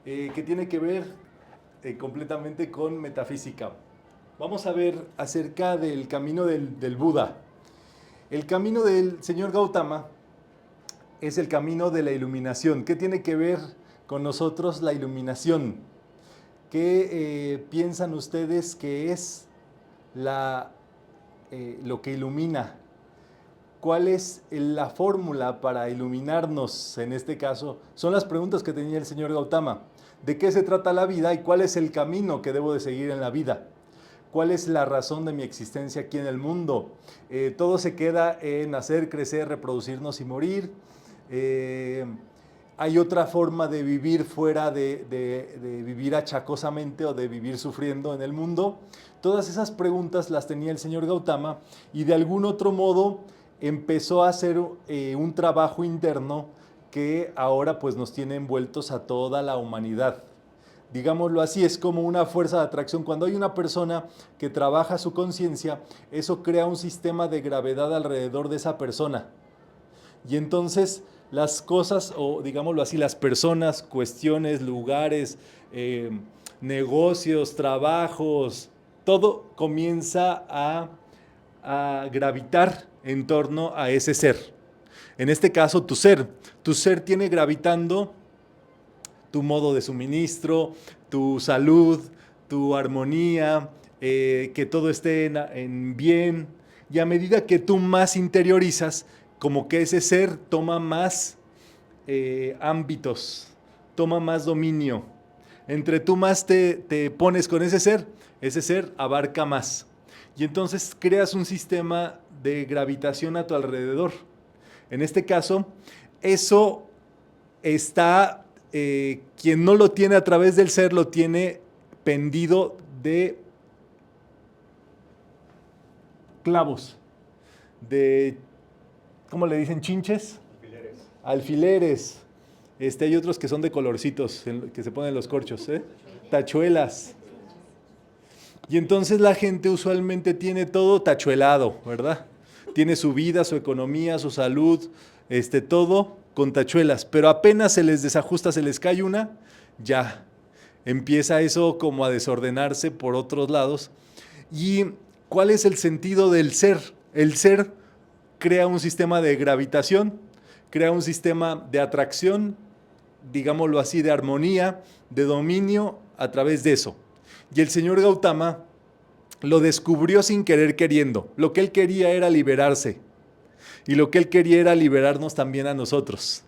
que tiene que ver completamente con metafísica. Vamos a ver acerca del camino del Buda. El camino del señor Gautama es el camino de la iluminación. ¿Qué tiene que ver con nosotros la iluminación? ¿Qué piensan ustedes que es lo que ilumina? ¿Cuál es la fórmula para iluminarnos en este caso? Son las preguntas que tenía el señor Gautama. ¿De qué se trata la vida y cuál es el camino que debo de seguir en la vida? ¿Cuál es la razón de mi existencia aquí en el mundo? Todo se queda en nacer, crecer, reproducirnos y morir. Hay otra forma de vivir fuera de vivir achacosamente o de vivir sufriendo en el mundo. Todas esas preguntas las tenía el señor Gautama y de algún otro modo empezó a hacer un trabajo interno que ahora pues nos tiene envueltos a toda la humanidad. Digámoslo así, es como una fuerza de atracción. Cuando hay una persona que trabaja su conciencia, eso crea un sistema de gravedad alrededor de esa persona. Y entonces las cosas, o digámoslo así, las personas, cuestiones, lugares, negocios, trabajos, todo comienza a gravitar en torno a ese ser. En este caso, tu ser. Tu ser tiene gravitando tu modo de suministro, tu salud, tu armonía, que todo esté en bien. Y a medida que tú más interiorizas, como que ese ser toma más ámbitos, toma más dominio. Entre tú más te pones con ese ser abarca más. Y entonces creas un sistema de gravitación a tu alrededor. En este caso, eso está, quien no lo tiene a través del ser, lo tiene pendido de clavos, de, ¿cómo le dicen? ¿Chinches? Alfileres. Hay otros que son de colorcitos, que se ponen los corchos, tachuelas. Y entonces la gente usualmente tiene todo tachuelado, ¿verdad? Tiene su vida, su economía, su salud, todo con tachuelas. Pero apenas se les desajusta, se les cae una, ya empieza eso como a desordenarse por otros lados. ¿Y cuál es el sentido del ser? El ser crea un sistema de gravitación, crea un sistema de atracción, digámoslo así, de armonía, de dominio a través de eso. Y el señor Gautama lo descubrió sin querer queriendo. Lo que él quería era liberarse. Y lo que él quería era liberarnos también a nosotros.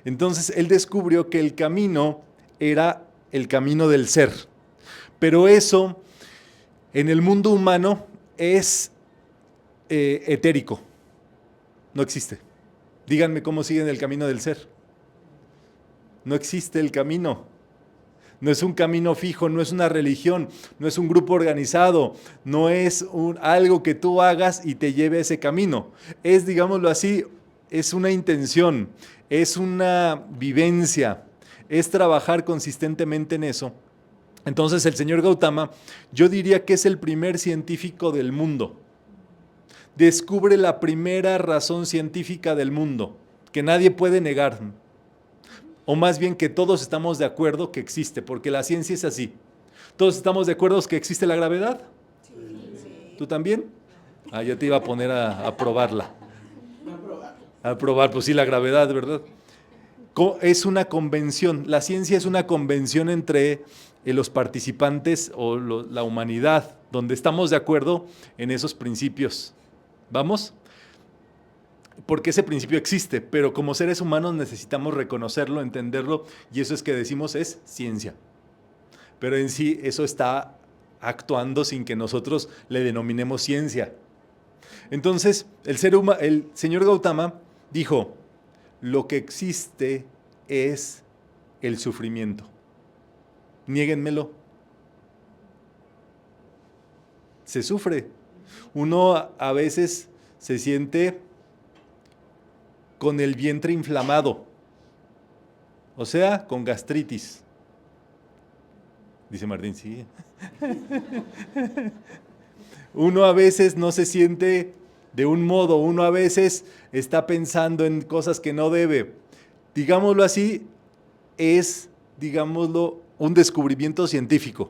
Entonces él descubrió que el camino era el camino del ser. Pero eso en el mundo humano es etérico. No existe. Díganme cómo siguen el camino del ser. No existe el camino. No es un camino fijo, no es una religión, no es un grupo organizado, no es algo que tú hagas y te lleve a ese camino. Es, digámoslo así, es una intención, es una vivencia, es trabajar consistentemente en eso. Entonces el señor Gautama, yo diría que es el primer científico del mundo. Descubre la primera razón científica del mundo, que nadie puede negar. O más bien que todos estamos de acuerdo que existe, porque la ciencia es así. ¿Todos estamos de acuerdo que existe la gravedad? Sí. ¿Tú también? Yo te iba a poner a probarla. A probar, pues sí, la gravedad, ¿verdad? Es una convención, la ciencia es una convención entre los participantes o la humanidad, donde estamos de acuerdo en esos principios. ¿Vamos? Porque ese principio existe, pero como seres humanos necesitamos reconocerlo, entenderlo, y eso es que decimos es ciencia. Pero en sí eso está actuando sin que nosotros le denominemos ciencia. Entonces el señor Gautama dijo, lo que existe es el sufrimiento. Niéguenmelo. Se sufre. Uno a veces se siente con el vientre inflamado, o sea, con gastritis. Dice Martín, sí. Uno a veces no se siente de un modo, uno a veces está pensando en cosas que no debe. Digámoslo así, es digámoslo, un descubrimiento científico.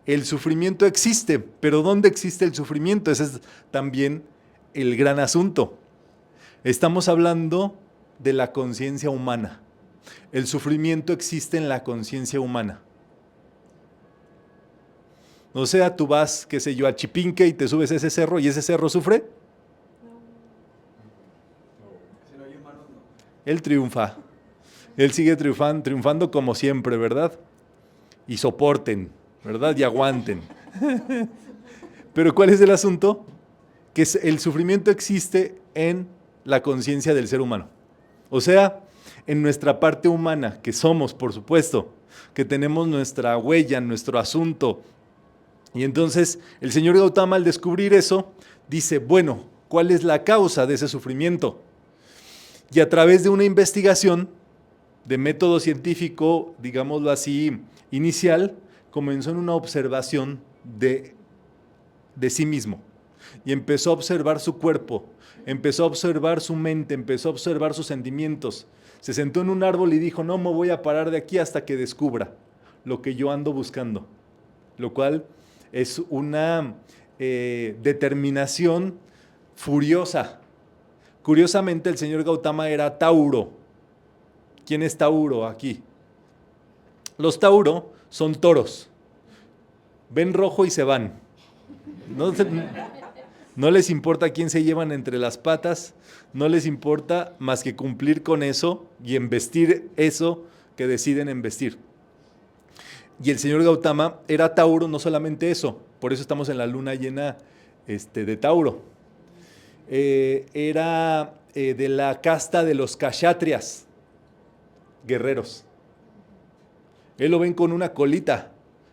El sufrimiento existe, pero ¿dónde existe el sufrimiento? Ese es también el gran asunto. Estamos hablando de la conciencia humana. El sufrimiento existe en la conciencia humana. O sea, tú vas, qué sé yo, a Chipinque y te subes a ese cerro y ese cerro sufre. Él triunfa. Él sigue triunfando como siempre, ¿verdad? Y soporten, ¿verdad? Y aguanten. Pero ¿cuál es el asunto? Que el sufrimiento existe en la conciencia del ser humano. O sea, en nuestra parte humana, que somos, por supuesto, que tenemos nuestra huella, nuestro asunto. Y entonces el señor Gautama, al descubrir eso, dice, bueno, ¿cuál es la causa de ese sufrimiento? Y a través de una investigación de método científico, digámoslo así, inicial, comenzó en una observación de sí mismo. Y empezó a observar su cuerpo, empezó a observar su mente, empezó a observar sus sentimientos. Se sentó en un árbol y dijo, no me voy a parar de aquí hasta que descubra lo que yo ando buscando. Lo cual es una determinación furiosa. Curiosamente, el señor Gautama era Tauro. ¿Quién es Tauro aquí? Los Tauro son toros. Ven rojo y se van. No les importa quién se llevan entre las patas, no les importa más que cumplir con eso y embestir eso que deciden embestir. Y el señor Gautama era Tauro, no solamente eso, por eso estamos en la luna llena de Tauro. Era de la casta de los kshatriyas, guerreros. Él lo ven con una colita.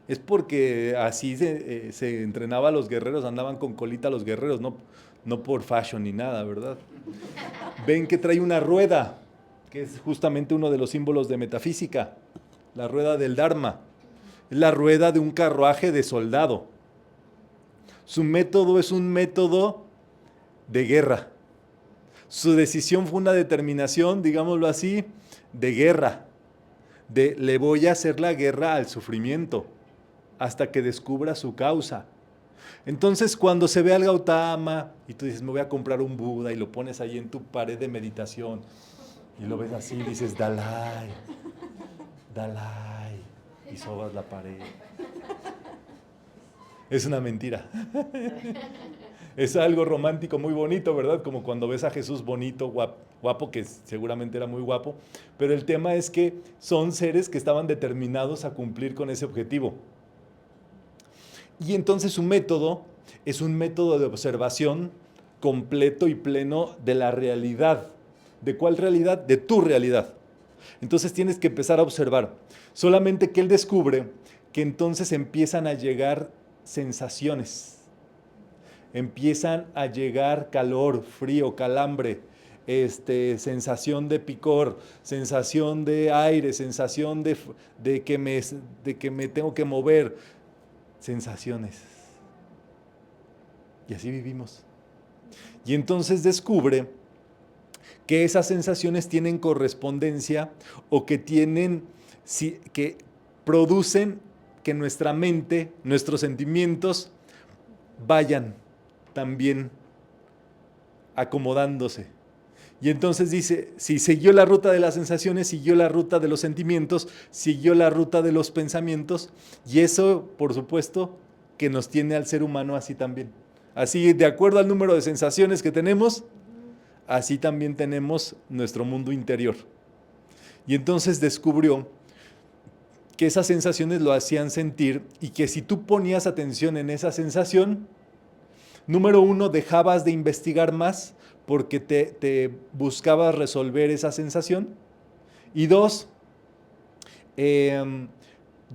Es porque así se entrenaba a los guerreros, andaban con colita los guerreros, no por fashion ni nada, ¿verdad? Ven que trae una rueda, que es justamente uno de los símbolos de metafísica, la rueda del Dharma. Es la rueda de un carruaje de soldado. Su método es un método de guerra. Su decisión fue una determinación, digámoslo así, de guerra. De le voy a hacer la guerra al sufrimiento hasta que descubra su causa. Entonces, cuando se ve al Gautama y tú dices, me voy a comprar un Buda y lo pones ahí en tu pared de meditación y lo ves así y dices, Dalai, Dalai, y sobas la pared. Es una mentira. Es algo romántico muy bonito, ¿verdad? Como cuando ves a Jesús bonito, guapo, que seguramente era muy guapo, pero el tema es que son seres que estaban determinados a cumplir con ese objetivo. Y entonces su método es un método de observación completo y pleno de la realidad. ¿De cuál realidad? De tu realidad. Entonces tienes que empezar a observar. Solamente que él descubre que entonces empiezan a llegar sensaciones. Empiezan a llegar calor, frío, calambre, sensación de picor, sensación de aire, sensación de que me tengo que mover, sensaciones. Y así vivimos. Y entonces descubre que esas sensaciones tienen correspondencia o que que producen que nuestra mente, nuestros sentimientos vayan también acomodándose. Y entonces dice, si siguió la ruta de las sensaciones, siguió la ruta de los sentimientos, siguió la ruta de los pensamientos, y eso, por supuesto, que nos tiene al ser humano así también. Así, de acuerdo al número de sensaciones que tenemos, así también tenemos nuestro mundo interior. Y entonces descubrió que esas sensaciones lo hacían sentir y que si tú ponías atención en esa sensación, número uno, dejabas de investigar más porque te buscabas resolver esa sensación. Y dos, de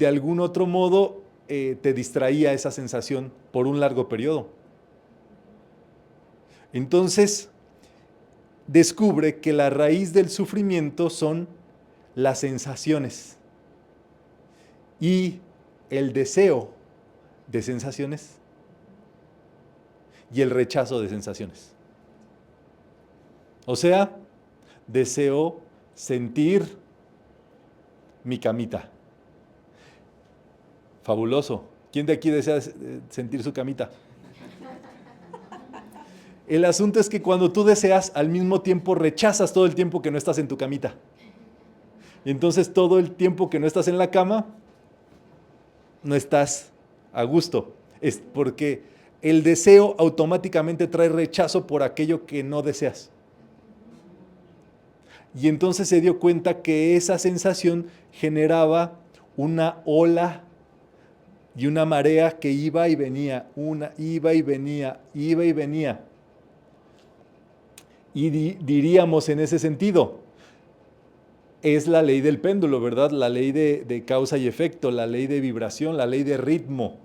algún otro modo te distraía esa sensación por un largo periodo. Entonces, descubre que la raíz del sufrimiento son las sensaciones y el deseo de sensaciones y el rechazo de sensaciones. O sea, deseo sentir mi camita. Fabuloso. ¿Quién de aquí desea sentir su camita? El asunto es que cuando tú deseas, al mismo tiempo rechazas todo el tiempo que no estás en tu camita. Y entonces todo el tiempo que no estás en la cama, no estás a gusto. Es porque el deseo automáticamente trae rechazo por aquello que no deseas. Y entonces se dio cuenta que esa sensación generaba una ola y una marea que iba y venía, iba y venía, iba y venía. Y diríamos en ese sentido, es la ley del péndulo, ¿verdad? La ley de causa y efecto, la ley de vibración, la ley de ritmo.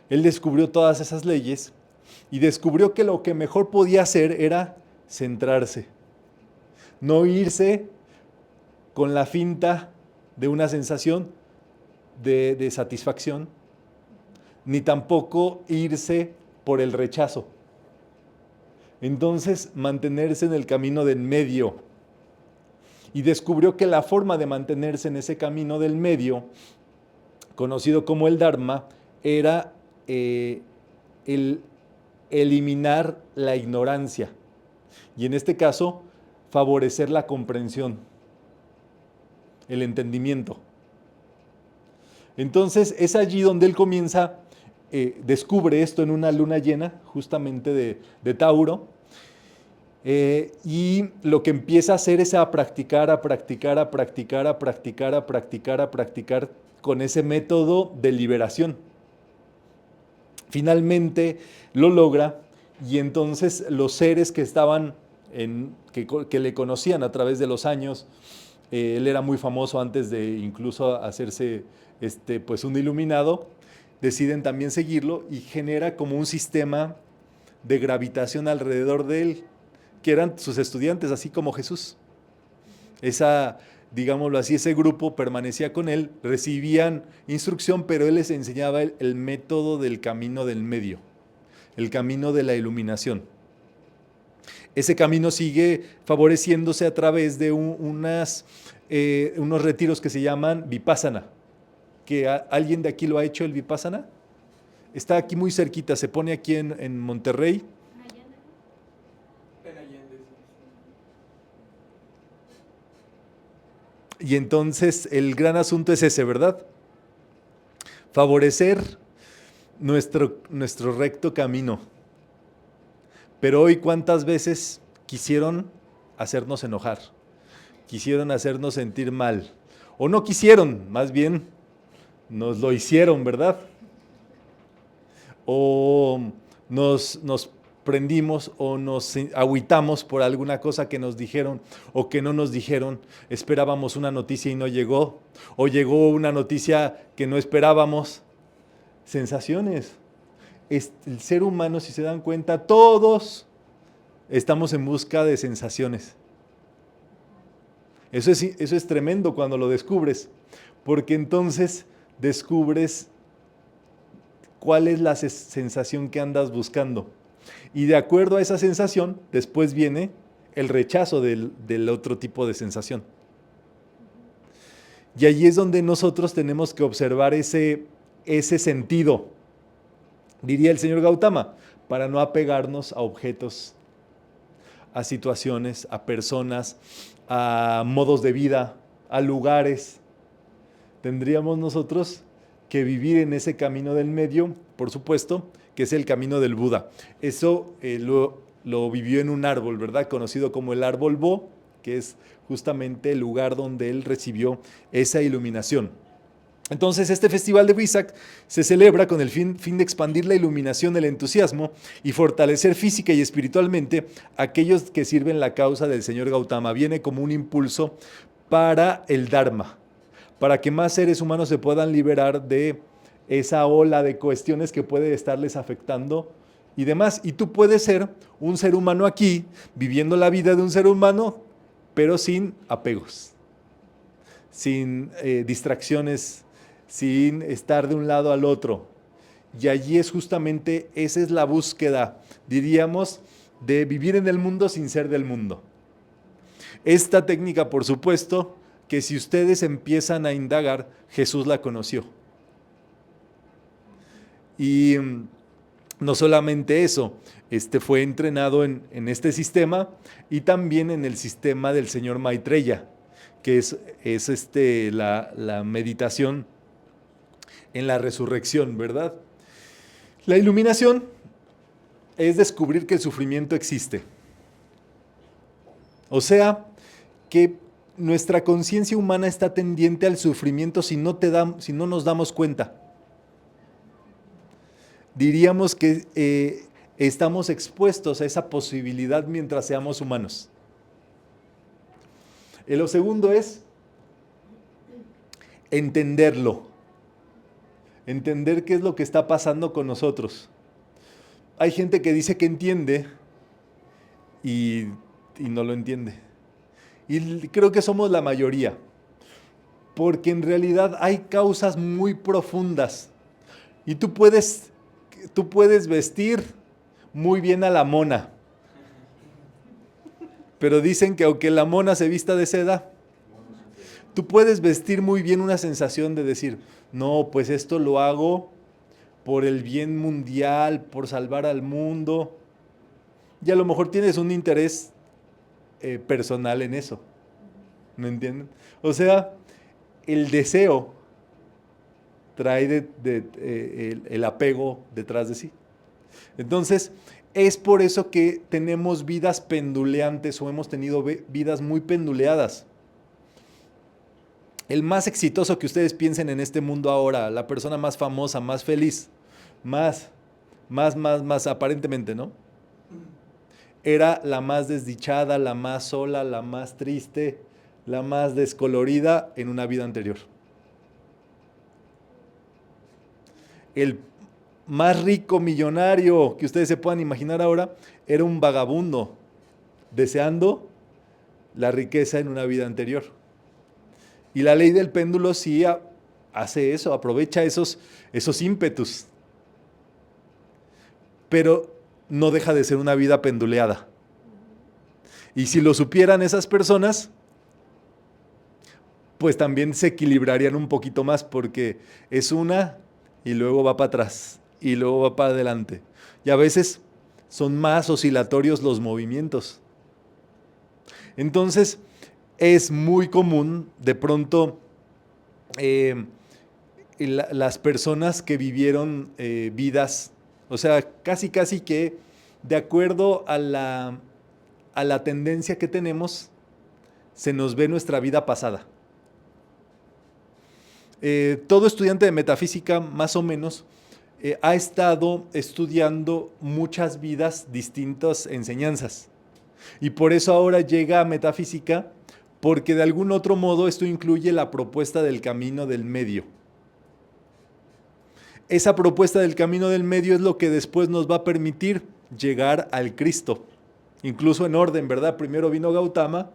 Él descubrió todas esas leyes y descubrió que lo que mejor podía hacer era centrarse. No irse con la finta de una sensación de satisfacción, ni tampoco irse por el rechazo. Entonces, mantenerse en el camino del medio. Y descubrió que la forma de mantenerse en ese camino del medio, conocido como el Dharma, era el eliminar la ignorancia. Y en este caso, favorecer la comprensión, el entendimiento. Entonces, es allí donde él comienza, descubre esto en una luna llena, justamente de Tauro, y lo que empieza a hacer es a practicar con ese método de liberación. Finalmente lo logra y entonces los seres que estaban, que le conocían a través de los años, él era muy famoso antes de incluso hacerse pues un iluminado, deciden también seguirlo y genera como un sistema de gravitación alrededor de él, que eran sus estudiantes, así como Jesús. Digámoslo así, ese grupo permanecía con él, recibían instrucción, pero él les enseñaba el método del camino del medio, el camino de la iluminación. Ese camino sigue favoreciéndose a través de unos retiros que se llaman Vipassana. ¿Alguien de aquí lo ha hecho el Vipassana? Está aquí muy cerquita, se pone aquí en Monterrey. Y entonces el gran asunto es ese, ¿verdad? Favorecer nuestro recto camino. Pero hoy, ¿cuántas veces quisieron hacernos enojar? Quisieron hacernos sentir mal. O no quisieron, más bien nos lo hicieron, ¿verdad? O nos prendimos o nos agüitamos por alguna cosa que nos dijeron o que no nos dijeron. Esperábamos una noticia y no llegó. O llegó una noticia que no esperábamos. Sensaciones. El ser humano, si se dan cuenta, todos estamos en busca de sensaciones. Eso es tremendo cuando lo descubres, porque entonces descubres cuál es la sensación que andas buscando. Y de acuerdo a esa sensación, después viene el rechazo del otro tipo de sensación. Y allí es donde nosotros tenemos que observar ese sentido, diría el señor Gautama, para no apegarnos a objetos, a situaciones, a personas, a modos de vida, a lugares. Tendríamos nosotros que vivir en ese camino del medio, por supuesto, que es el camino del Buda. Eso lo vivió en un árbol, ¿verdad? Conocido como el árbol Bo, que es justamente el lugar donde él recibió esa iluminación. Entonces, este festival de Wesak se celebra con el fin de expandir la iluminación, el entusiasmo y fortalecer física y espiritualmente a aquellos que sirven la causa del señor Gautama. Viene como un impulso para el Dharma, para que más seres humanos se puedan liberar de esa ola de cuestiones que puede estarles afectando y demás. Y tú puedes ser un ser humano aquí, viviendo la vida de un ser humano, pero sin apegos, sin distracciones, sin estar de un lado al otro. Y allí es justamente, esa es la búsqueda, diríamos, de vivir en el mundo sin ser del mundo. Esta técnica, por supuesto, que si ustedes empiezan a indagar, Jesús la conoció. Y no solamente eso, fue entrenado en este sistema y también en el sistema del señor Maitreya, que es la meditación en la resurrección, ¿verdad? La iluminación es descubrir que el sufrimiento existe. O sea, que nuestra conciencia humana está tendiente al sufrimiento si no nos damos cuenta. Diríamos que estamos expuestos a esa posibilidad mientras seamos humanos. Lo segundo es entenderlo. Entender qué es lo que está pasando con nosotros. Hay gente que dice que entiende y no lo entiende. Y creo que somos la mayoría, porque en realidad hay causas muy profundas. Y tú puedes vestir muy bien a la mona, pero dicen que aunque la mona se vista de seda, tú puedes vestir muy bien una sensación de decir, no, pues esto lo hago por el bien mundial, por salvar al mundo. Y a lo mejor tienes un interés personal en eso. ¿Me entienden? O sea, el deseo trae el apego detrás de sí. Entonces, es por eso que tenemos vidas penduleantes o hemos tenido vidas muy penduleadas. El más exitoso que ustedes piensen en este mundo ahora, la persona más famosa, más feliz, más aparentemente, ¿no? Era la más desdichada, la más sola, la más triste, la más descolorida en una vida anterior. El más rico millonario que ustedes se puedan imaginar ahora era un vagabundo deseando la riqueza en una vida anterior. Y la ley del péndulo sí hace eso, aprovecha esos ímpetus. Pero no deja de ser una vida penduleada. Y si lo supieran esas personas, pues también se equilibrarían un poquito más, porque es una y luego va para atrás y luego va para adelante. Y a veces son más oscilatorios los movimientos. Entonces, es muy común de pronto las personas que vivieron vidas, o sea, casi que de acuerdo a la tendencia que tenemos, se nos ve nuestra vida pasada. Todo estudiante de metafísica, más o menos, ha estado estudiando muchas vidas, distintas enseñanzas. Y por eso ahora llega a metafísica, porque de algún otro modo esto incluye la propuesta del camino del medio. Esa propuesta del camino del medio es lo que después nos va a permitir llegar al Cristo. Incluso en orden, ¿verdad? Primero vino Gautama,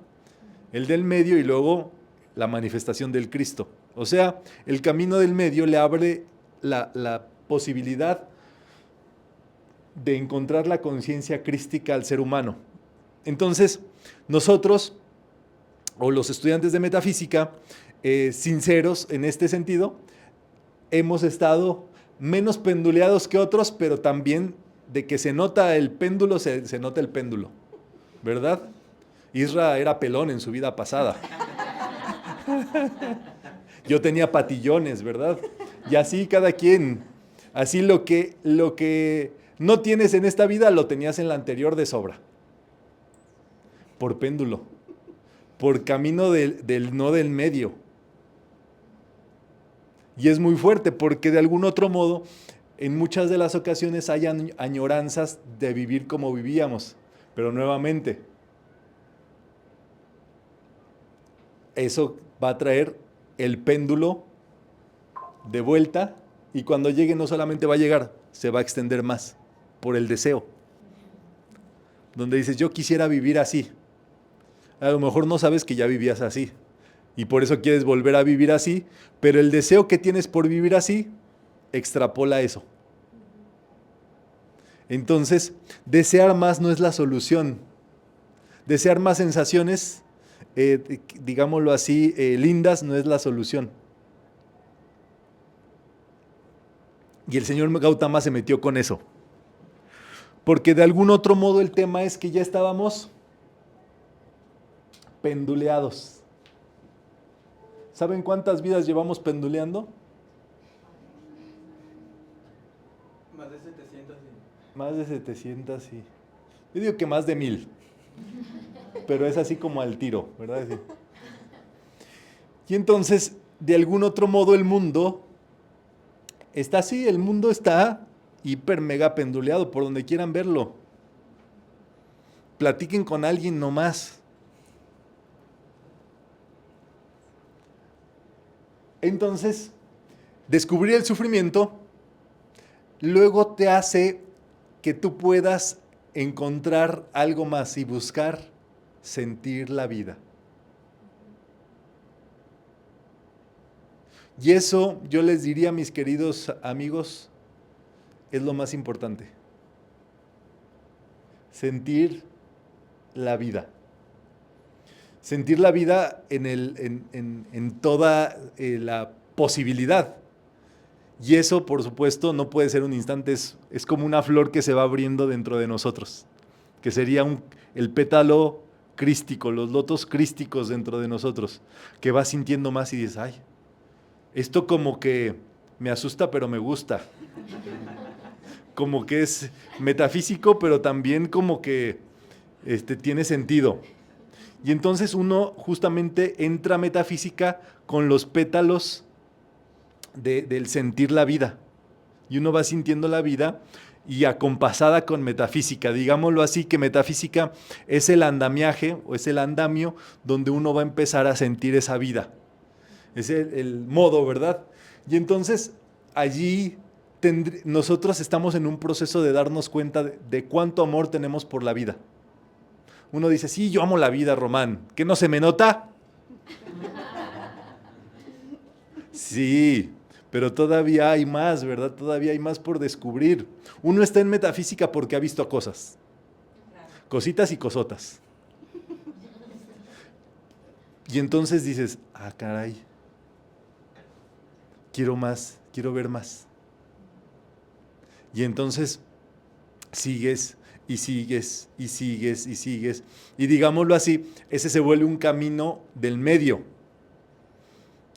el del medio, y luego la manifestación del Cristo. O sea, el camino del medio le abre la posibilidad de encontrar la conciencia crística al ser humano. Entonces, nosotros, o los estudiantes de metafísica, sinceros en este sentido, hemos estado menos penduleados que otros, pero también de que se nota el péndulo, se nota el péndulo, ¿verdad? Isra era pelón en su vida pasada. Yo tenía patillones, ¿verdad? Y así cada quien, así lo que no tienes en esta vida, lo tenías en la anterior de sobra. Por péndulo, por camino del no del medio. Y es muy fuerte porque de algún otro modo, en muchas de las ocasiones hay añoranzas de vivir como vivíamos, pero nuevamente, eso va a traer el péndulo de vuelta, y cuando llegue no solamente va a llegar, se va a extender más por el deseo. Donde dices, yo quisiera vivir así. A lo mejor no sabes que ya vivías así y por eso quieres volver a vivir así, pero el deseo que tienes por vivir así extrapola eso. Entonces, desear más no es la solución. Desear más sensaciones digámoslo así, lindas no es la solución. Y el señor Gautama se metió con eso. Porque de algún otro modo el tema es que ya estábamos penduleados. ¿Saben cuántas vidas llevamos penduleando? Más de 700. Más de 700, sí. Yo digo que más de 1000. Pero es así como al tiro, ¿verdad? Sí. Y entonces, de algún otro modo el mundo está así, el mundo está hiper mega penduleado, por donde quieran verlo. Platiquen con alguien nomás. Entonces, descubrir el sufrimiento luego te hace que tú puedas encontrar algo más y buscar sentir la vida. Y eso yo les diría a mis queridos amigos, es lo más importante. Sentir la vida. Sentir la vida en toda la posibilidad. Y eso, por supuesto, no puede ser un instante, es como una flor que se va abriendo dentro de nosotros, que sería el pétalo crístico, los lotos crísticos dentro de nosotros, que vas sintiendo más y dices, ay, esto como que me asusta pero me gusta, como que es metafísico pero también como que tiene sentido. Y entonces uno justamente entra a metafísica con los pétalos del sentir la vida. Y uno va sintiendo la vida y acompasada con metafísica. Digámoslo así, que metafísica es el andamiaje o es el andamio donde uno va a empezar a sentir esa vida. Es el modo, ¿verdad? Y entonces allí nosotros estamos en un proceso de darnos cuenta de cuánto amor tenemos por la vida. Uno dice, sí, yo amo la vida, Román. ¿Qué no se me nota? Sí, pero todavía hay más, ¿verdad? Todavía hay más por descubrir. Uno está en metafísica porque ha visto cosas. Cositas y cosotas. Y entonces dices, ah, caray, quiero más, quiero ver más. Y entonces sigues y sigues y sigues y sigues. Y digámoslo así, ese se vuelve un camino del medio.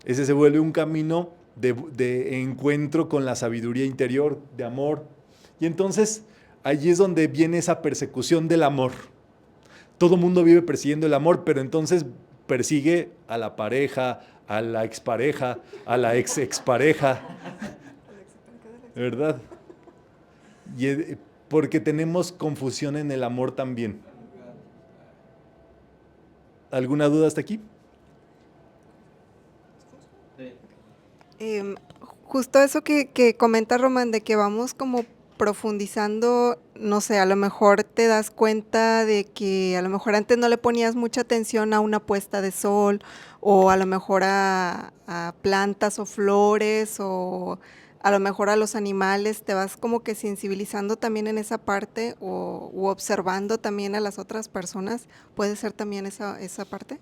Ese se vuelve un camino de encuentro con la sabiduría interior, de amor. Y entonces allí es donde viene esa persecución del amor. Todo mundo vive persiguiendo el amor, pero entonces persigue a la pareja, a la expareja, a la ex-expareja. ¿Verdad? Porque tenemos confusión en el amor también. ¿Alguna duda hasta aquí? Justo eso que comenta Román, de que vamos como profundizando, no sé, a lo mejor te das cuenta de que a lo mejor antes no le ponías mucha atención a una puesta de sol, o a lo mejor a plantas o flores, o a lo mejor a los animales, te vas como que sensibilizando también en esa parte, u observando también a las otras personas. ¿Puede ser también esa parte?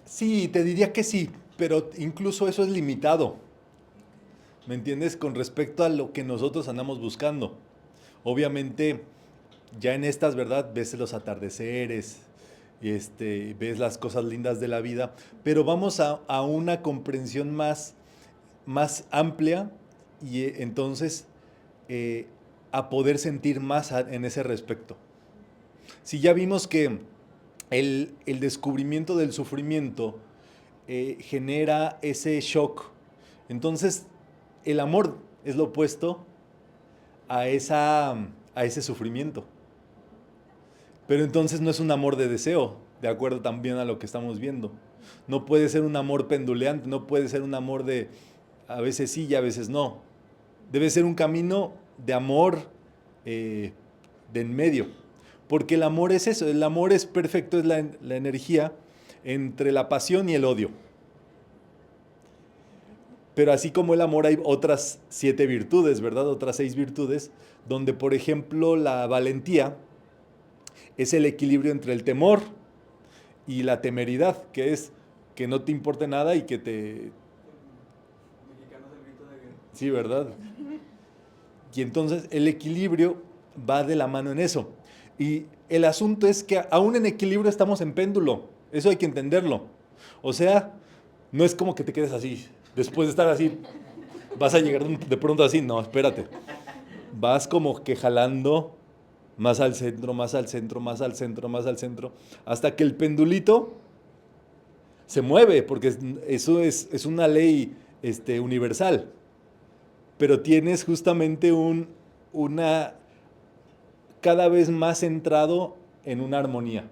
Sí, te diría que sí, pero incluso eso es limitado. ¿Me entiendes? Con respecto a lo que nosotros andamos buscando. Obviamente, ya en estas, ¿verdad? Ves los atardeceres, ves las cosas lindas de la vida, pero vamos a una comprensión más amplia y entonces a poder sentir más en ese respecto. Si ya vimos que el descubrimiento del sufrimiento genera ese shock, entonces el amor es lo opuesto a ese sufrimiento. Pero entonces no es un amor de deseo, de acuerdo también a lo que estamos viendo. No puede ser un amor penduleante, no puede ser un amor de a veces sí y a veces no. Debe ser un camino de amor de en medio. Porque el amor es eso, el amor es perfecto, es la energía entre la pasión y el odio. Pero así como el amor hay otras 7 virtudes, ¿verdad? Otras 6 virtudes, donde por ejemplo la valentía es el equilibrio entre el temor y la temeridad, que es que no te importe nada y que te... Mexicano es el grito de guerra. Sí, ¿verdad? Y entonces el equilibrio va de la mano en eso. Y el asunto es que aún en equilibrio estamos en péndulo. Eso hay que entenderlo. O sea, no es como que te quedes así. Después de estar así, vas a llegar de pronto así. No, espérate. Vas como que jalando más al centro, más al centro, más al centro, más al centro, hasta que el pendulito se mueve, porque eso es una ley universal. Pero tienes justamente una cada vez más centrado en una armonía,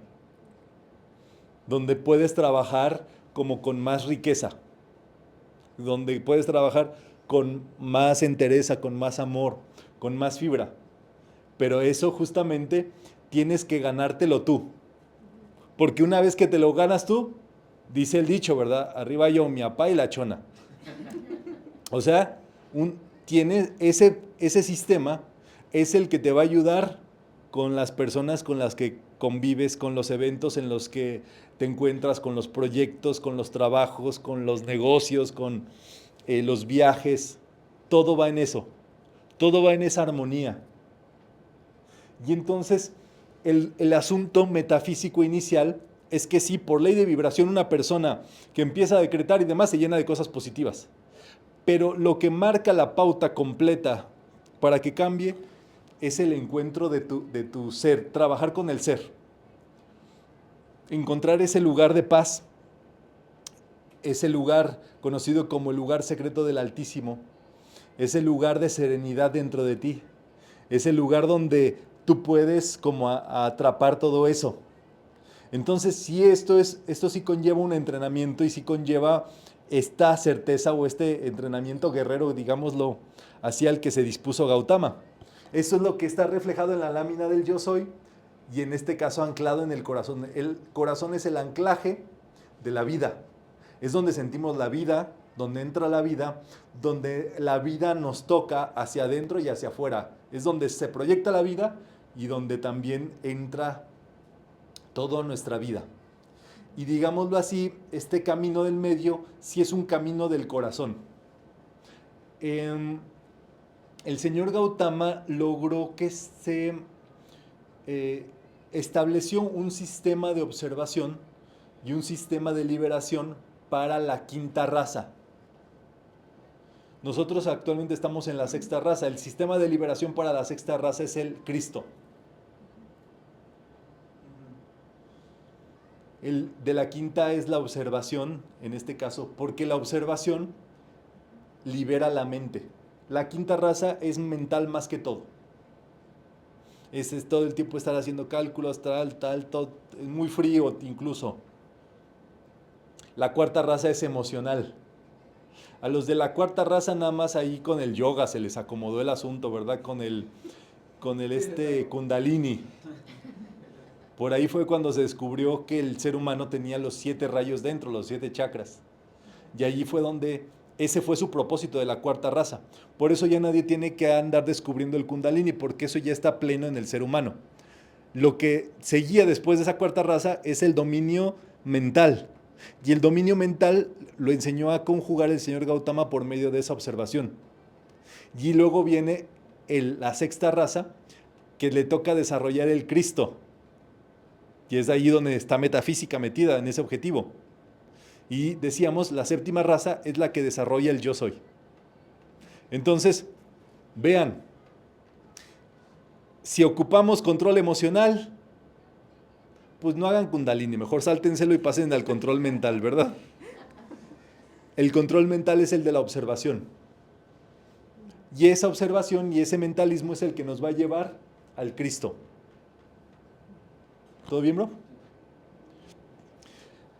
donde puedes trabajar como con más riqueza, donde puedes trabajar con más entereza, con más amor, con más fibra. Pero eso justamente tienes que ganártelo tú, porque una vez que te lo ganas tú, dice el dicho, ¿verdad? Arriba yo, mi apá y la chona. O sea, tienes ese sistema es el que te va a ayudar con las personas con las que convives, con los eventos en los que te encuentras, con los proyectos, con los trabajos, con los negocios, con los viajes. Todo va en eso. Todo va en esa armonía. Y entonces el asunto metafísico inicial es que sí, por ley de vibración, una persona que empieza a decretar y demás se llena de cosas positivas. Pero lo que marca la pauta completa para que cambie es el encuentro de tu ser, trabajar con el ser. Encontrar ese lugar de paz, ese lugar conocido como el lugar secreto del Altísimo, ese lugar de serenidad dentro de ti, ese lugar donde tú puedes como atrapar todo eso. Entonces, sí, esto sí conlleva un entrenamiento y sí conlleva esta certeza o este entrenamiento guerrero, digámoslo así, al que se dispuso Gautama. Eso es lo que está reflejado en la lámina del yo soy y en este caso anclado en el corazón. El corazón es el anclaje de la vida. Es donde sentimos la vida, donde entra la vida, donde la vida nos toca hacia adentro y hacia afuera. Es donde se proyecta la vida y donde también entra toda nuestra vida. Y digámoslo así, este camino del medio sí es un camino del corazón. El señor Gautama logró que se estableció un sistema de observación y un sistema de liberación para la quinta raza. Nosotros actualmente estamos en la sexta raza. El sistema de liberación para la sexta raza es el Cristo. El de la quinta es la observación, en este caso, porque la observación libera la mente. La quinta raza es mental más que todo. Es todo el tiempo estar haciendo cálculos, todo, es muy frío incluso. La cuarta raza es emocional. A los de la cuarta raza nada más ahí con el yoga se les acomodó el asunto, ¿verdad? Con el Kundalini. Por ahí fue cuando se descubrió que el ser humano tenía los 7 rayos dentro, los 7 chakras. Y allí fue donde ese fue su propósito de la cuarta raza. Por eso ya nadie tiene que andar descubriendo el Kundalini, porque eso ya está pleno en el ser humano. Lo que seguía después de esa cuarta raza es el dominio mental. Y el dominio mental lo enseñó a conjugar el señor Gautama por medio de esa observación. Y luego viene la sexta raza, que le toca desarrollar el Cristo. Y es ahí donde está metafísica metida en ese objetivo. Y decíamos, la séptima raza es la que desarrolla el yo soy. Entonces, vean, si ocupamos control emocional, pues no hagan Kundalini, mejor sáltenselo y pasen al control mental, ¿verdad? El control mental es el de la observación. Y esa observación y ese mentalismo es el que nos va a llevar al Cristo. ¿Todo bien, bro?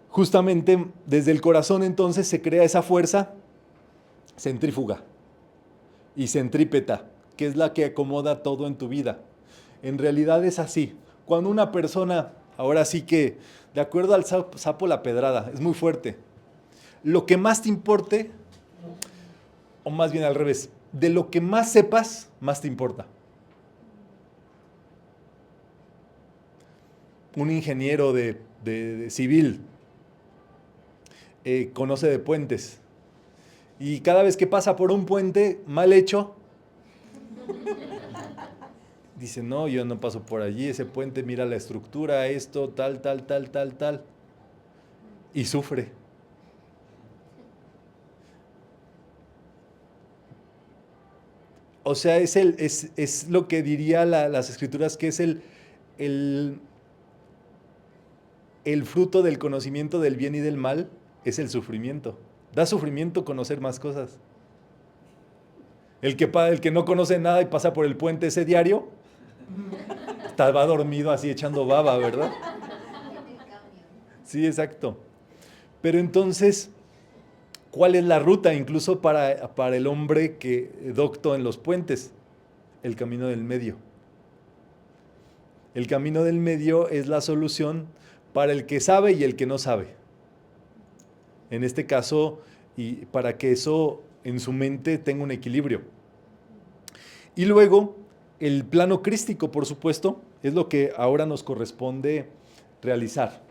Justamente desde el corazón entonces se crea esa fuerza centrífuga y centrípeta, que es la que acomoda todo en tu vida. En realidad es así. Cuando una persona, ahora sí que, de acuerdo al sapo la pedrada, es muy fuerte. Lo que más te importe, o más bien al revés, de lo que más sepas, más te importa. Un ingeniero de de civil, conoce de puentes. Y cada vez que pasa por un puente mal hecho, dice, no, yo no paso por allí, ese puente, mira la estructura, esto, tal, tal, tal, tal, tal. Y sufre. O sea, es lo que diría las escrituras, que es el fruto del conocimiento del bien y del mal, es el sufrimiento. Da sufrimiento conocer más cosas. El que no conoce nada y pasa por el puente ese diario, va dormido así echando baba, ¿verdad? Sí, exacto. Pero entonces, ¿cuál es la ruta incluso para el hombre que docto en los puentes? El camino del medio. El camino del medio es la solución para el que sabe y el que no sabe. En este caso, y para que eso en su mente tenga un equilibrio. Y luego, el plano crístico, por supuesto, es lo que ahora nos corresponde realizar.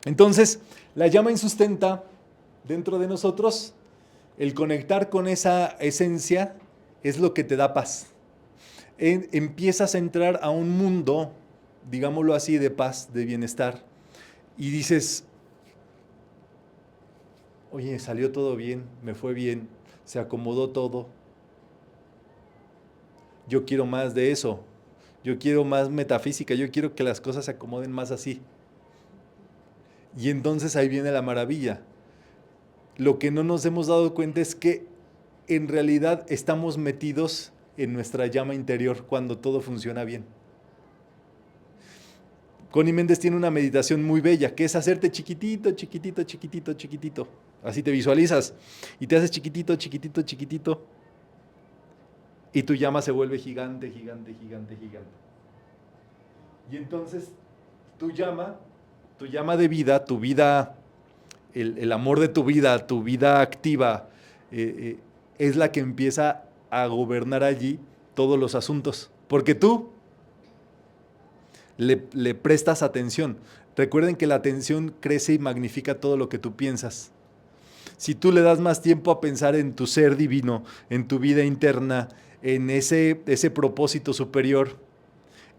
Entonces, la llama insustenta dentro de nosotros, el conectar con esa esencia es lo que te da paz. Empiezas a entrar a un mundo, digámoslo así, de paz, de bienestar, y dices, oye, salió todo bien, me fue bien, se acomodó todo. Yo quiero más de eso, yo quiero más metafísica, yo quiero que las cosas se acomoden más así. Y entonces ahí viene la maravilla. Lo que no nos hemos dado cuenta es que en realidad estamos metidos en nuestra llama interior cuando todo funciona bien. Connie Méndez tiene una meditación muy bella, que es hacerte chiquitito, chiquitito, chiquitito, chiquitito. Así te visualizas. Y te haces chiquitito, chiquitito, chiquitito. Y tu llama se vuelve gigante, gigante, gigante, gigante. Y entonces tu llama de vida, tu vida, el amor de tu vida activa, es la que empieza a gobernar allí todos los asuntos. Porque tú le prestas atención. Recuerden que la atención crece y magnifica todo lo que tú piensas. Si tú le das más tiempo a pensar en tu ser divino, en tu vida interna, en ese propósito superior,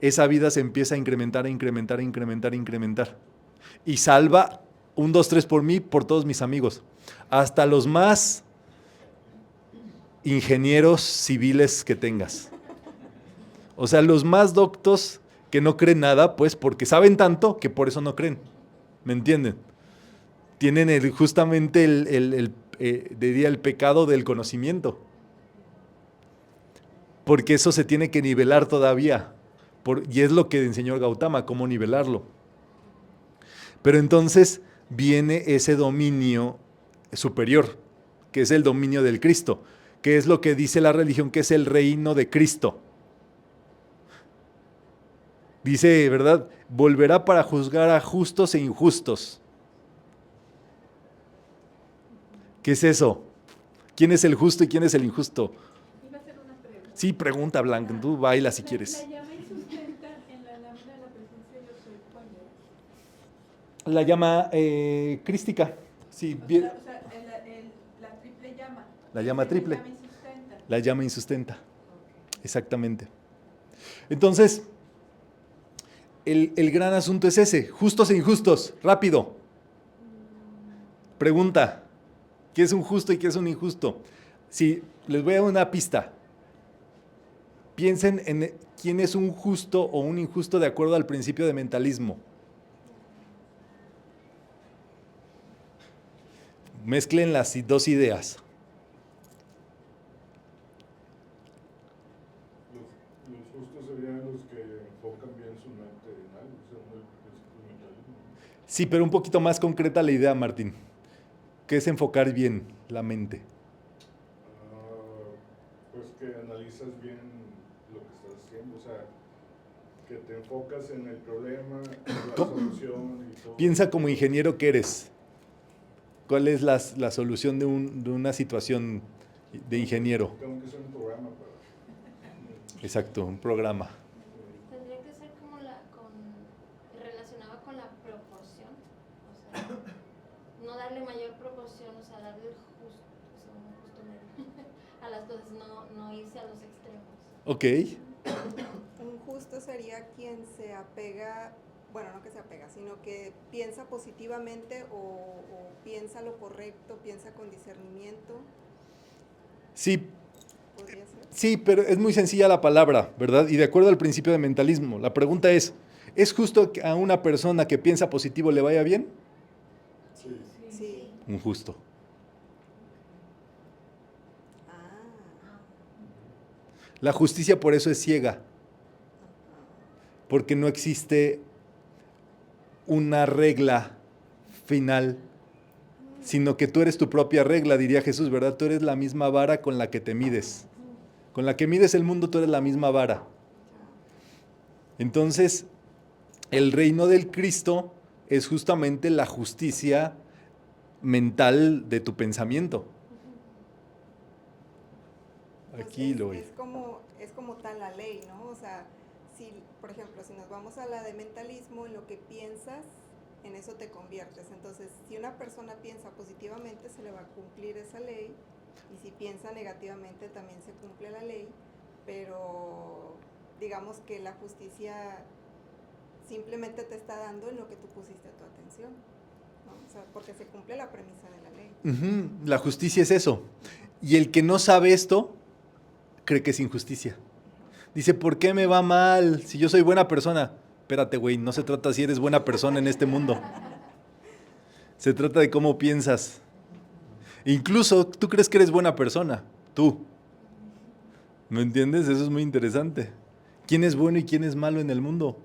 esa vida se empieza a incrementar, a incrementar, a incrementar, a incrementar. Y salva 1, 2, 3 por mí, por todos mis amigos. Hasta los más ingenieros civiles que tengas. O sea, los más doctos que no creen nada, pues porque saben tanto que por eso no creen. ¿Me entienden? Tienen justamente diría el pecado del conocimiento. Porque eso se tiene que nivelar todavía. Y es lo que enseñó Gautama, cómo nivelarlo. Pero entonces viene ese dominio superior, que es el dominio del Cristo, que es lo que dice la religión, que es el reino de Cristo. Dice, ¿verdad? Volverá para juzgar a justos e injustos. ¿Qué es eso? ¿Quién es el justo y quién es el injusto? Iba a hacer una pregunta. Sí, pregunta, Blanca, tú baila si quieres. La llama insustenta en la lámina de la presencia yo soy, ¿cuál es? La llama crística. Sí, bien. O sea, la triple llama. La llama triple. La llama insustenta. La llama insustenta. Exactamente. Entonces, el gran asunto es ese, justos e injustos, rápido. Pregunta, ¿qué es un justo y qué es un injusto? Si les voy a dar una pista, piensen en quién es un justo o un injusto de acuerdo al principio de mentalismo. Mezclen las dos ideas. Los justos serían los que enfocan bien su mente en algo, según el principio del mentalismo. Sí, pero un poquito más concreta la idea, Martín. ¿Qué es enfocar bien la mente? Pues que analizas bien lo que estás haciendo, o sea, que te enfocas en el problema, en la solución y todo. Piensa como ingeniero que eres. ¿Cuál es la solución de una situación de ingeniero? Tengo que hacer un programa para... Exacto, un programa. Tendría que ser como relacionado entonces no irse a los extremos. Ok. Un justo sería quien se apega, bueno, no que se apega, sino que piensa positivamente o piensa lo correcto, piensa con discernimiento. Sí, ¿Podría ser? sí, pero es muy sencilla la palabra, ¿verdad? Y de acuerdo al principio de mentalismo, la pregunta ¿es justo que a una persona que piensa positivo le vaya bien? Sí. Sí. Un justo. Ah, La justicia por eso es ciega, porque no existe una regla final, sino que tú eres tu propia regla, diría Jesús, ¿verdad? Tú eres la misma vara con la que te mides. Con la que mides el mundo, tú eres la misma vara. Entonces, el reino del Cristo es justamente la justicia mental de tu pensamiento. pues Aquí lo voy. es como tal la ley, ¿no? O sea, si, por ejemplo, si nos vamos a la de mentalismo, en lo que piensas, en eso te conviertes. Entonces, si una persona piensa positivamente, se le va a cumplir esa ley, y si piensa negativamente, también se cumple la ley, pero digamos que la justicia simplemente te está dando en lo que tú pusiste tu atención, ¿no? O sea, porque se cumple la premisa de la ley. Ujú, la justicia es eso. Y el que no sabe esto, cree que es injusticia. Dice, ¿por qué me va mal si yo soy buena persona? Espérate, güey, no se trata si eres buena persona en este mundo. Se trata de cómo piensas. Incluso tú crees que eres buena persona, tú. ¿Me entiendes? Eso es muy interesante. ¿Quién es bueno y quién es malo en el mundo?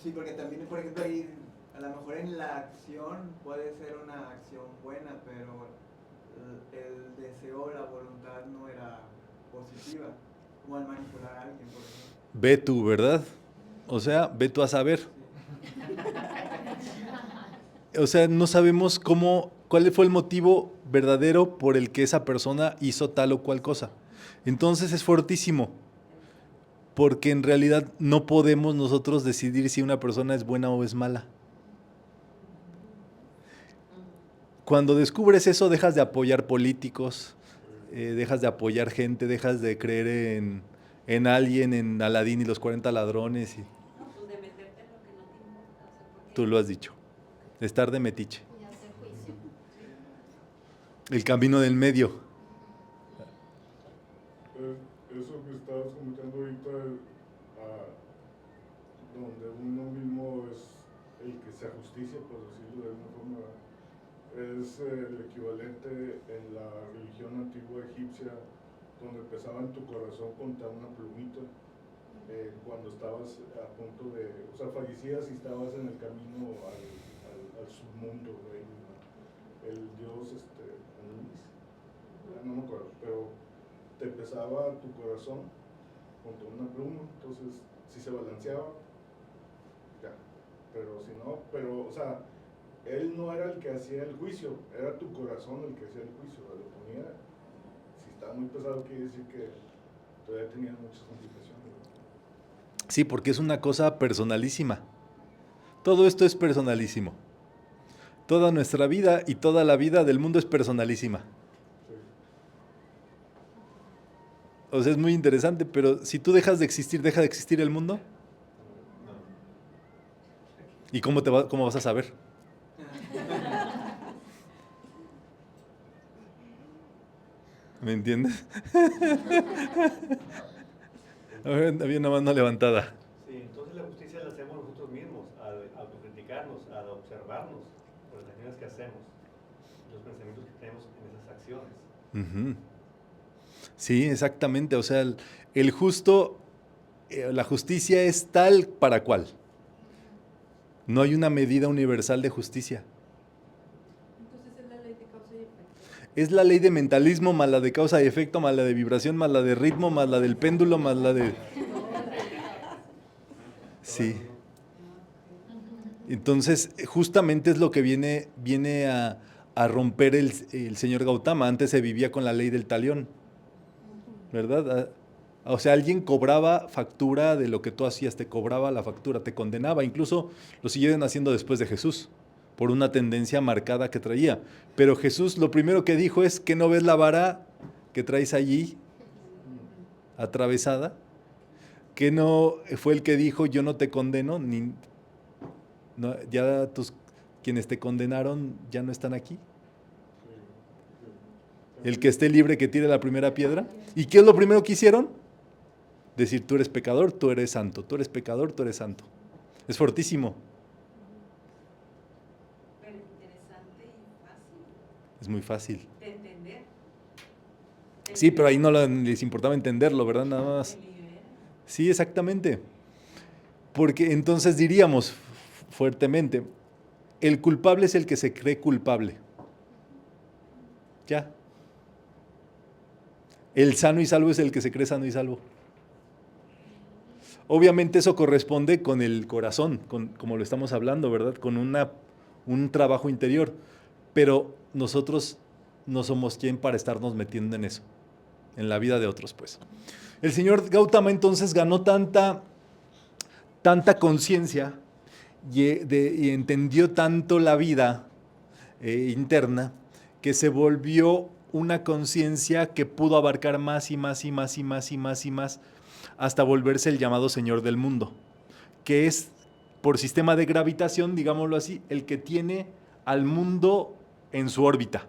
Sí, porque también, por ejemplo, ahí, a lo mejor en la acción puede ser una acción buena, pero el deseo, la voluntad no era positiva, como al manipular a alguien, por ejemplo. Ve tú, ¿verdad? O sea, ve tú a saber. O sea, no sabemos cuál fue el motivo verdadero por el que esa persona hizo tal o cual cosa. Entonces es fortísimo, porque en realidad no podemos nosotros decidir si una persona es buena o es mala. Cuando descubres eso, dejas de apoyar políticos, dejas de apoyar gente, dejas de creer en alguien, en Aladín y los 40 ladrones. Y No, pues de meterte en lo que no te importa. O sea, porque tú lo has dicho, estar de metiche. Y hacer juicio. El camino del medio. Eso que estabas comentando ahorita, donde uno mismo es el que se ajusticia, por decirlo de alguna forma, es el equivalente en la religión antigua egipcia, donde pesaba en tu corazón contar una plumita, cuando estabas a punto de, o sea, fallecías y estabas en el camino al submundo, el dios, Anubis, no me acuerdo, pero te pesaba tu corazón junto a una pluma, entonces si se balanceaba, ya, pero si no, o sea, él no era el que hacía el juicio, era tu corazón el que hacía el juicio, lo ponía, si estaba muy pesado quiere decir que todavía tenía muchas complicaciones. Sí, porque es una cosa personalísima. Todo esto es personalísimo. Toda nuestra vida y toda la vida del mundo es personalísima. Sí. O sea, es muy interesante, pero si tú dejas de existir, ¿deja de existir el mundo? ¿Y cómo vas a saber? ¿Me entiendes? A ver, había una mano levantada. Sí, entonces la justicia la hacemos nosotros mismos, al autocriticarnos, al observarnos por las acciones que hacemos, los pensamientos que tenemos en esas acciones. Ujú. Sí, exactamente. O sea, el justo, la justicia es tal para cual. No hay una medida universal de justicia. entonces es la ley de causa y efecto. Es la ley de mentalismo, más la de causa y efecto, más la de vibración, más la de ritmo, más la del péndulo, más la de... Sí. Entonces, justamente es lo que viene a romper el señor Gautama. Antes se vivía con la ley del talión, ¿verdad? O sea, alguien cobraba factura de lo que tú hacías, te cobraba la factura, te condenaba. Incluso lo siguieron haciendo después de Jesús, por una tendencia marcada que traía. Pero Jesús lo primero que dijo es que no ves la vara que traes allí atravesada, que no fue el que dijo yo no te condeno, ni, no, ya quienes te condenaron ya no están aquí. El que esté libre que tire la primera piedra. ¿Y qué es lo primero que hicieron? Decir, tú eres pecador, tú eres santo, tú eres pecador, tú eres santo. Es fortísimo. Pero interesante y fácil Es muy fácil. de entender. Sí, pero ahí no les importaba entenderlo, ¿verdad? Nada más. Te libera. Sí, exactamente. Porque entonces diríamos fuertemente, el culpable es el que se cree culpable. Ya. El sano y salvo es el que se cree sano y salvo. Obviamente eso corresponde con el corazón, como lo estamos hablando, ¿verdad? Con un trabajo interior. Pero nosotros no somos quien para estarnos metiendo en eso, en la vida de otros, pues. El señor Gautama entonces ganó tanta conciencia y entendió tanto la vida interna que se volvió una conciencia que pudo abarcar más y más y más y más y más y más hasta volverse el llamado Señor del mundo, que es por sistema de gravitación, digámoslo así, el que tiene al mundo en su órbita.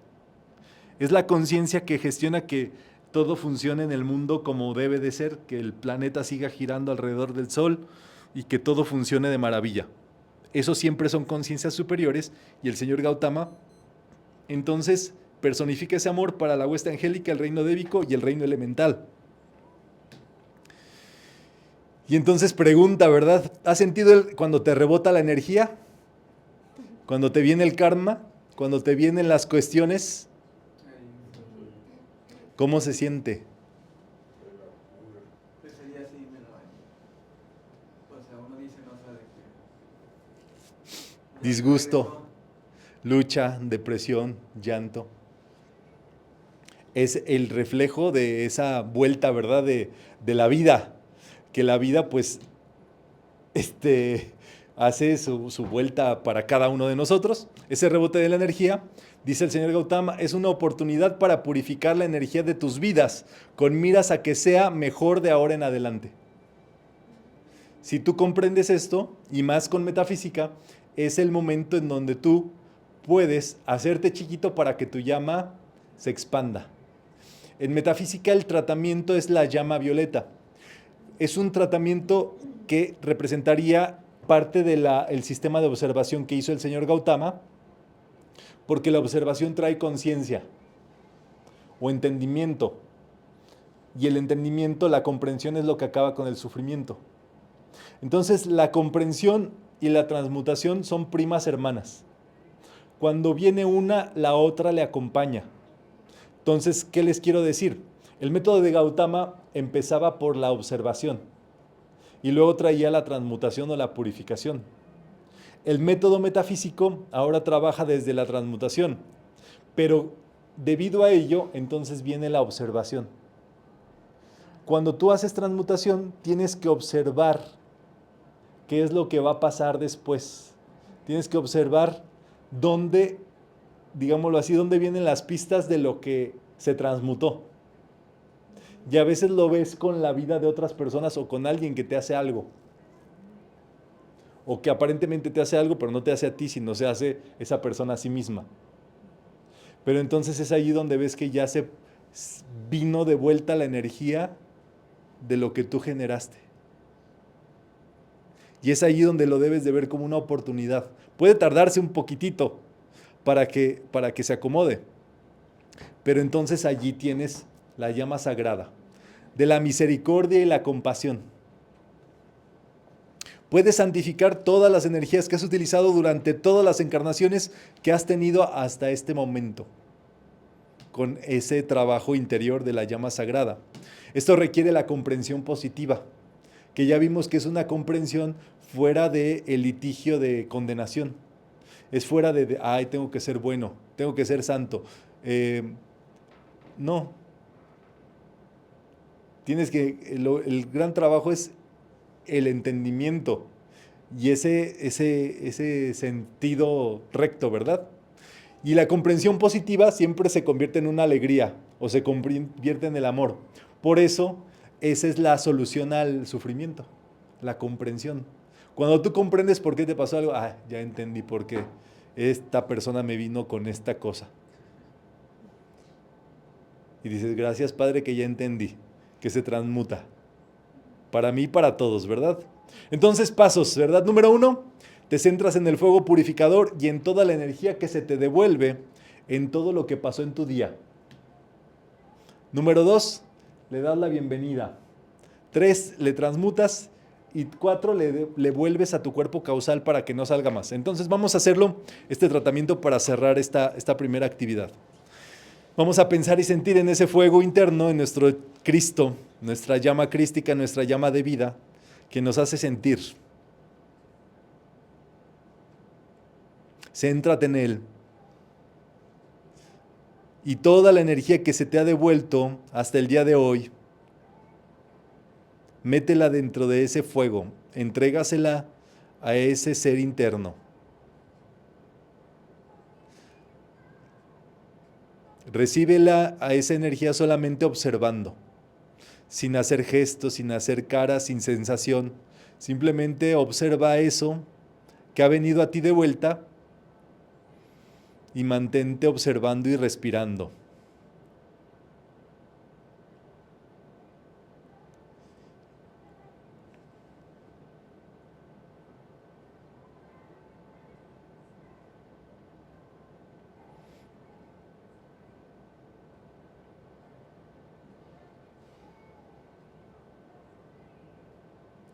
Es la conciencia que gestiona que todo funcione en el mundo como debe de ser, que el planeta siga girando alrededor del Sol y que todo funcione de maravilla. Eso siempre son conciencias superiores y el señor Gautama entonces personifica ese amor para la hueste angélica, el reino débico y el reino elemental. Y entonces pregunta, ¿verdad? ¿Has sentido cuando te rebota la energía? Cuando te viene el karma, cuando te vienen las cuestiones, ¿cómo se siente? Pues ese día sí me lo baño. O sea, uno dice, no sabe qué. Disgusto, lucha, depresión, llanto. Es el reflejo de esa vuelta, ¿verdad? De la vida, que la vida pues hace su vuelta para cada uno de nosotros. Ese rebote de la energía, dice el señor Gautama, es una oportunidad para purificar la energía de tus vidas, con miras a que sea mejor de ahora en adelante. Si tú comprendes esto, y más con metafísica, es el momento en donde tú puedes hacerte chiquito para que tu llama se expanda. En metafísica el tratamiento es la llama violeta. Es un tratamiento que representaría parte del sistema de observación que hizo el señor Gautama, porque la observación trae conciencia o entendimiento. Y el entendimiento, la comprensión es lo que acaba con el sufrimiento. Entonces la comprensión y la transmutación son primas hermanas. Cuando viene una, la otra le acompaña. Entonces, ¿qué les quiero decir? El método de Gautama empezaba por la observación y luego traía la transmutación o la purificación. El método metafísico ahora trabaja desde la transmutación, pero debido a ello, entonces viene la observación. Cuando tú haces transmutación, tienes que observar qué es lo que va a pasar después. Tienes que observar dónde, digámoslo así, dónde vienen las pistas de lo que se transmutó. Y a veces lo ves con la vida de otras personas o con alguien que te hace algo. O que aparentemente te hace algo, pero no te hace a ti, sino se hace esa persona a sí misma. Pero entonces es allí donde ves que ya se vino de vuelta la energía de lo que tú generaste. Y es allí donde lo debes de ver como una oportunidad. Puede tardarse un poquitito para que se acomode. Pero entonces allí tienes la llama sagrada de la misericordia y la compasión. Puedes santificar todas las energías que has utilizado durante todas las encarnaciones que has tenido hasta este momento, con ese trabajo interior de la llama sagrada. Esto requiere la comprensión positiva, que ya vimos que es una comprensión fuera del litigio de condenación. Es fuera ay, tengo que ser bueno, tengo que ser santo. No. Tienes que, el gran trabajo es el entendimiento, y ese sentido recto, ¿verdad? Y la comprensión positiva siempre se convierte en una alegría o se convierte en el amor. Por eso, esa es la solución al sufrimiento, la comprensión. Cuando tú comprendes por qué te pasó algo, ya entendí por qué esta persona me vino con esta cosa. Y dices, gracias Padre que ya entendí, que se transmuta. Para mí y para todos, ¿verdad? Entonces, pasos, ¿verdad? Número 1, te centras en el fuego purificador y en toda la energía que se te devuelve en todo lo que pasó en tu día. Número 2, le das la bienvenida. 3, le transmutas. Y 4, le vuelves a tu cuerpo causal para que no salga más. Entonces vamos a hacerlo, este tratamiento, para cerrar esta primera actividad. Vamos a pensar y sentir en ese fuego interno, en nuestro Cristo, nuestra llama crística, nuestra llama de vida, que nos hace sentir. Céntrate en Él. Y toda la energía que se te ha devuelto hasta el día de hoy, métela dentro de ese fuego, entrégasela a ese ser interno. Recíbela a esa energía solamente observando, sin hacer gestos, sin hacer caras, sin sensación. Simplemente observa eso que ha venido a ti de vuelta y mantente observando y respirando.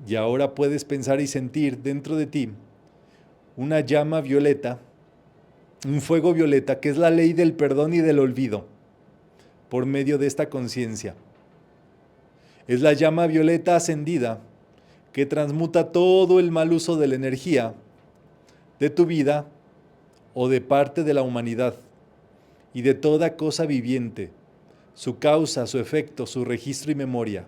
Y ahora puedes pensar y sentir dentro de ti una llama violeta, un fuego violeta, que es la ley del perdón y del olvido, por medio de esta conciencia. Es la llama violeta ascendida que transmuta todo el mal uso de la energía de tu vida o de parte de la humanidad y de toda cosa viviente, su causa, su efecto, su registro y memoria.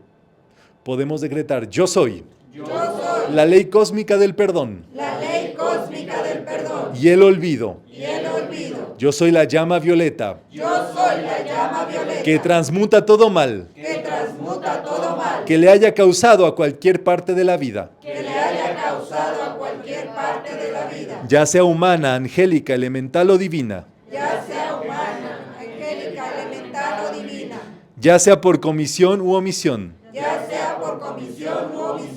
Podemos decretar: yo soy. Yo soy La ley cósmica del perdón. la ley cósmica del perdón Y el olvido. y el olvido. Yo soy la llama violeta. Yo soy la llama violeta Que transmuta todo mal. que transmuta todo mal Que le haya causado a cualquier parte de la vida. que le haya causado a cualquier parte de la vida, Ya sea humana, angélica, elemental o divina. ya sea humana, angélica, elemental o divina, Ya sea por comisión u omisión. ya sea por comisión u omisión.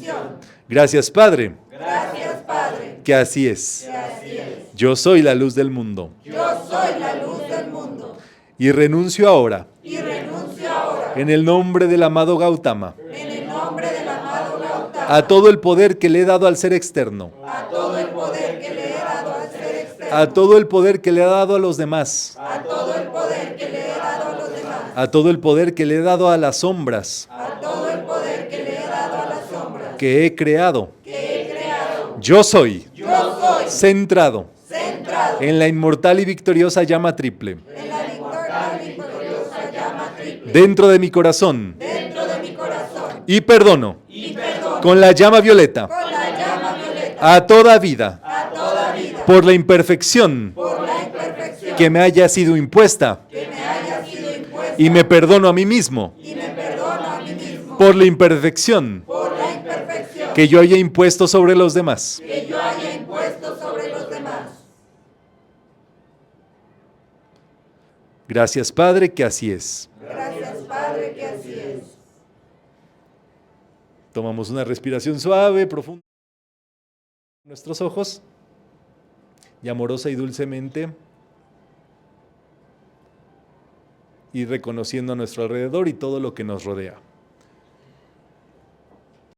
Gracias, Padre, Gracias, Padre, que así es. que así es. Yo soy la luz del mundo. Yo soy la luz del mundo Y renuncio ahora, y renuncio ahora, en el nombre del amado Gautama, en el nombre del amado Gautama, a todo el poder que le he dado al ser externo, a todo el poder que le he dado al ser externo, a todo el poder que le he dado a los demás, a todo el poder que le he dado a los demás, a todo el poder que le he dado a las sombras a todo el poder que le he dado a las sombras que he creado. que he creado. Yo soy Yo soy centrado centrado en la inmortal y victoriosa llama triple, en la victoria victoriosa llama triple dentro de mi corazón, dentro de mi corazón y perdono y perdono con la llama violeta con la llama violeta a toda vida a toda vida por la imperfección por la imperfección que me haya sido impuesta, que me haya sido impuesta y me perdono a mí mismo y me perdono a mí mismo por la imperfección por la imperfección que yo haya impuesto sobre los demás. que yo haya impuesto sobre los demás. Gracias, Padre, que así es. Gracias, Padre, que así es. Tomamos una respiración suave, profunda. Nuestros ojos y amorosa y dulcemente, y reconociendo a nuestro alrededor y todo lo que nos rodea.